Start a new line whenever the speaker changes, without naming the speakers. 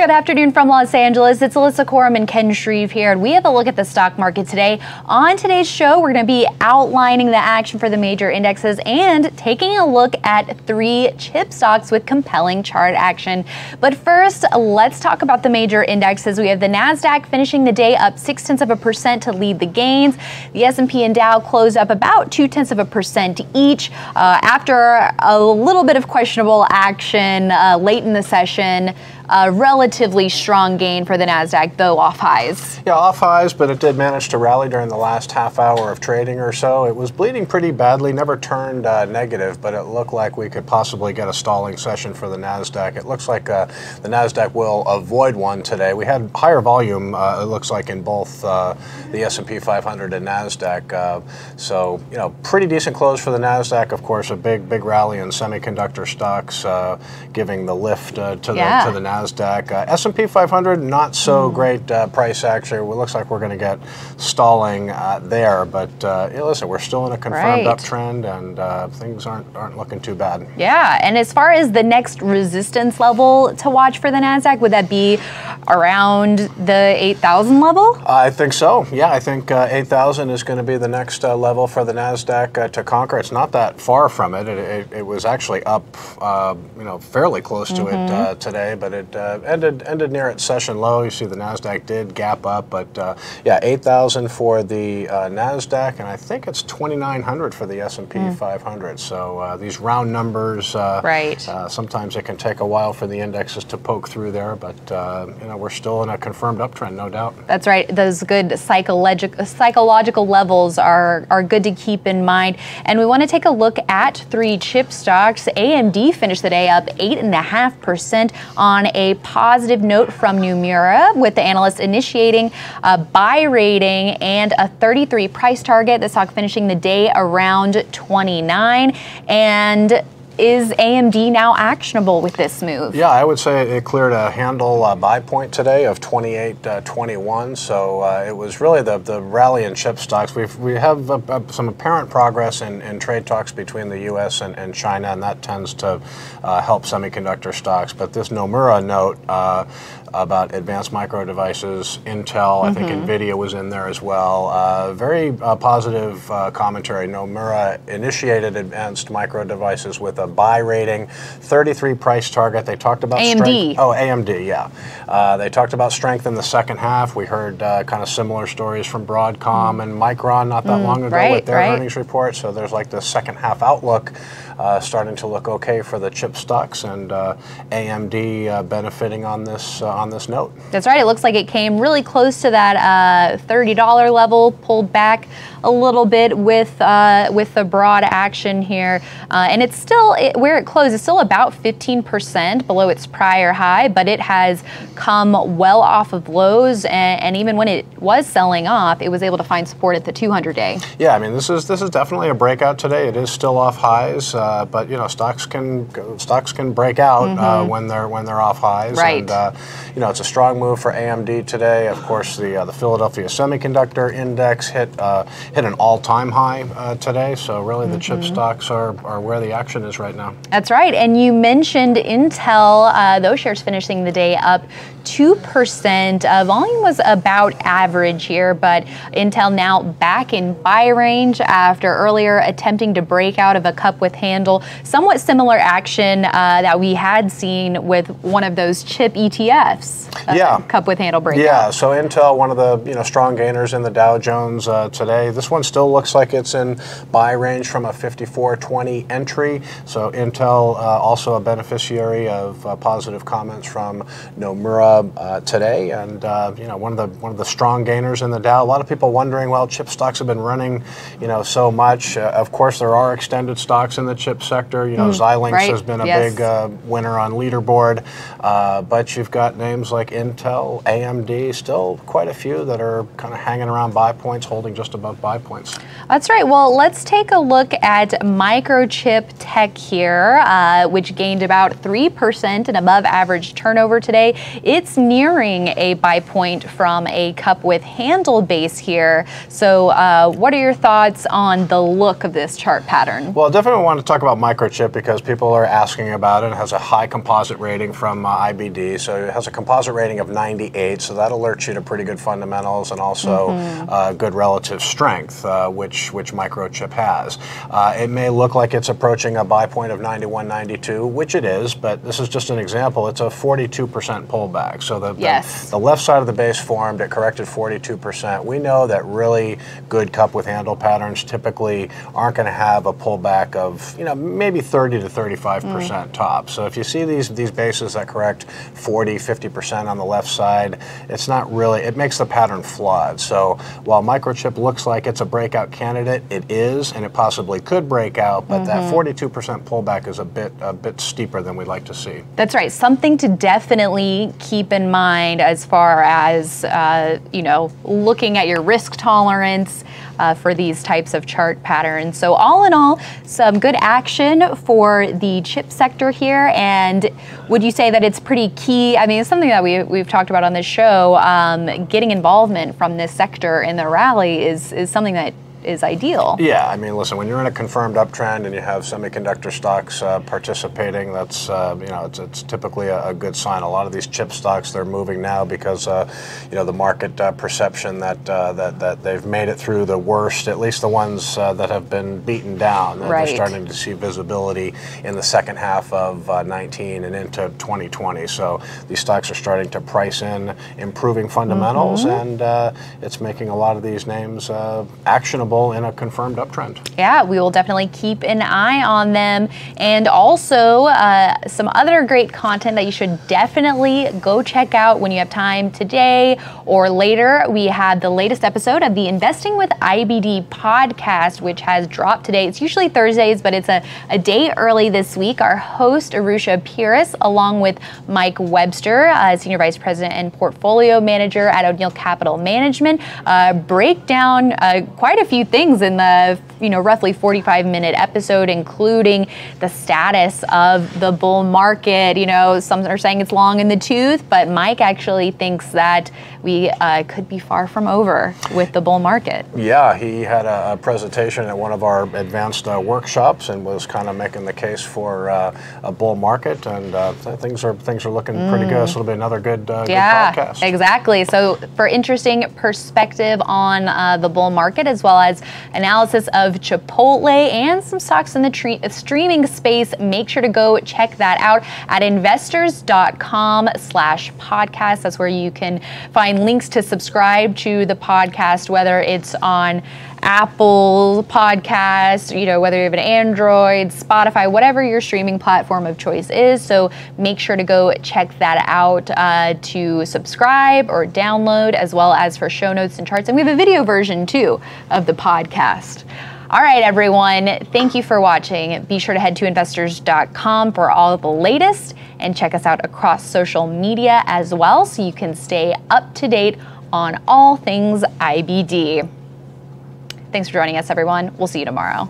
Good afternoon from Los Angeles. It's Alyssa Corum and Ken Shreve here, and we have a look at the stock market today. On today's show, we're going to be outlining the action for the major indexes and taking a look at 3 chip stocks with compelling chart action. But first, let's talk about the major indexes. We have the Nasdaq finishing the day up 0.6% to lead the gains. The S&P and Dow closed up about 0.2% each after a little bit of questionable action late in the session. Relatively strong gain for the Nasdaq, though off highs.
Yeah, off highs, but it did manage to rally during the last half hour of trading or so. It was bleeding pretty badly, never turned negative, but it looked like we could possibly get a stalling session for the Nasdaq. It looks like the Nasdaq will avoid one today. We had higher volume, it looks like, in both the S&P 500 and Nasdaq. So, you know, pretty decent close for the Nasdaq. Of course, a big rally in semiconductor stocks, giving the lift to the Nasdaq. S&P 500, not so great price action. It looks like we're going to get stalling there, but listen, we're still in a confirmed uptrend, and things aren't looking too bad. Yeah,
and as far as the next resistance level to watch for the Nasdaq, would that be around the 8,000 level?
I think so. Yeah, I think 8,000 is going to be the next level for the Nasdaq to conquer. It's not that far from it. It was actually up, fairly close to it today, but it ended near its session low. You see the Nasdaq did gap up, but yeah, 8,000 for the Nasdaq, and I think it's 2,900 for the S&P 500. So these round numbers, sometimes it can take a while for the indexes to poke through there, but we're still in a confirmed uptrend, no doubt.
That's right. Those good psychological levels are good to keep in mind. And we want to take a look at 3 chip stocks. AMD finished the day up 8.5% on a positive note from Nomura, with the analysts initiating a buy rating and a 33 price target. The stock finishing the day around 29. And is AMD now actionable with this move? Yeah,
I would say it cleared a handle buy point today of 28.21. So it was really the rally in chip stocks. We have some apparent progress in trade talks between the U.S. and China, and that tends to help semiconductor stocks. But this Nomura note about advanced micro devices, Intel, I think NVIDIA was in there as well. Very positive commentary. Nomura initiated advanced micro devices with a buy rating, 33 price target. They talked about
AMD.
AMD, yeah. They talked about strength in the second half. We heard kind of similar stories from Broadcom and Micron not that long ago with their earnings report. So there's like the second half outlook starting to look okay for the chip stocks, and AMD benefiting on this note.
That's right. It looks like it came really close to that $30 level, pulled back a little bit with the broad action here, and it's still where it closed is still about 15% below its prior high, but it has come well off of lows, and even when it was selling off, it was able to find support at the 200-day.
Yeah, I mean, this is definitely a breakout today. It is still off highs, but stocks can break out when they're off highs.
Right.
And it's a strong move for AMD today. Of course, the Philadelphia Semiconductor Index hit an all-time high today. So really, the chip stocks are where the action is right now.
That's right. And you mentioned Intel. Those shares finishing the day up 2%. Volume was about average here, but Intel now back in buy range after earlier attempting to break out of a cup with handle. Somewhat similar action that we had seen with one of those chip ETFs. Cup with handle breakout.
Yeah, so Intel, one of the strong gainers in the Dow Jones today. This one still looks like it's in buy range from a 54.20 entry. So Intel also a beneficiary of positive comments from Nomura today, and one of the strong gainers in the Dow. A lot of people wondering, well, chip stocks have been running so much. Of course, there are extended stocks in the chip sector. Xilinx has been a big winner on leaderboard, but you've got names like Intel, AMD, still quite a few that are kind of hanging around buy points, holding just above buy points.
That's right. Well, let's take a look at microchip tech here, which gained about 3% and above average turnover today. It's nearing a buy point from a cup with handle base here. So what are your thoughts on the look of this chart pattern?
Well, I definitely want to talk about microchip because people are asking about it. It has a high composite rating from IBD, so it has a composite rating of 98, so that alerts you to pretty good fundamentals and also good relative strength, which microchip has. It may look like it's approaching a buy point of 91, 92, which it is, but this is just an example. It's a 42% pullback. So the left side of the base formed, it corrected 42%. We know that really good cup with handle patterns typically aren't going to have a pullback of, maybe 30 to 35% top. So if you see these bases that correct 40, 50% on the left side, it's not really, it makes the pattern flawed. So while microchip looks like it's a breakout candidate, it is, and it possibly could break out, but that 42% pullback is a bit steeper than we'd like to see.
That's right. Something to definitely keep in mind as far as, looking at your risk tolerance for these types of chart patterns. So all in all, some good action for the chip sector here. And would you say that it's pretty key? I mean, it's something that we've talked about on this show. Getting involvement from this sector in the rally is something that is ideal.
Yeah, I mean, listen, when you're in a confirmed uptrend and you have semiconductor stocks participating, that's it's typically a good sign. A lot of these chip stocks, they're moving now because the market perception that they've made it through the worst, at least the ones that have been beaten down.
Right.
They're starting to see visibility in the second half of 19 and into 2020. So these stocks are starting to price in improving fundamentals, and it's making a lot of these names actionable in a confirmed uptrend.
Yeah, we will definitely keep an eye on them. And also some other great content that you should definitely go check out when you have time today or later. We have the latest episode of the Investing with IBD podcast, which has dropped today. It's usually Thursdays, but it's a day early this week. Our host, Arusha Pires, along with Mike Webster, Senior Vice President and Portfolio Manager at O'Neill Capital Management, break down quite a few things in the roughly 45-minute episode, including the status of the bull market. Some are saying it's long in the tooth, but Mike actually thinks that we could be far from over with the bull market. Yeah,
he had a presentation at one of our advanced workshops and was kind of making the case for a bull market, and things are looking pretty good. So it'll be another good podcast. Exactly.
So for interesting perspective on the bull market, as well as analysis of Chipotle and some stocks in the streaming space, make sure to go check that out at investors.com/podcast. That's where you can find links to subscribe to the podcast, whether it's on Apple Podcasts, whether you have an Android, Spotify, whatever your streaming platform of choice is. So make sure to go check that out to subscribe or download, as well as for show notes and charts. And we have a video version too of the podcast. All right, everyone, thank you for watching. Be sure to head to investors.com for all of the latest, and check us out across social media as well, so you can stay up to date on all things IBD. Thanks for joining us, everyone. We'll see you tomorrow.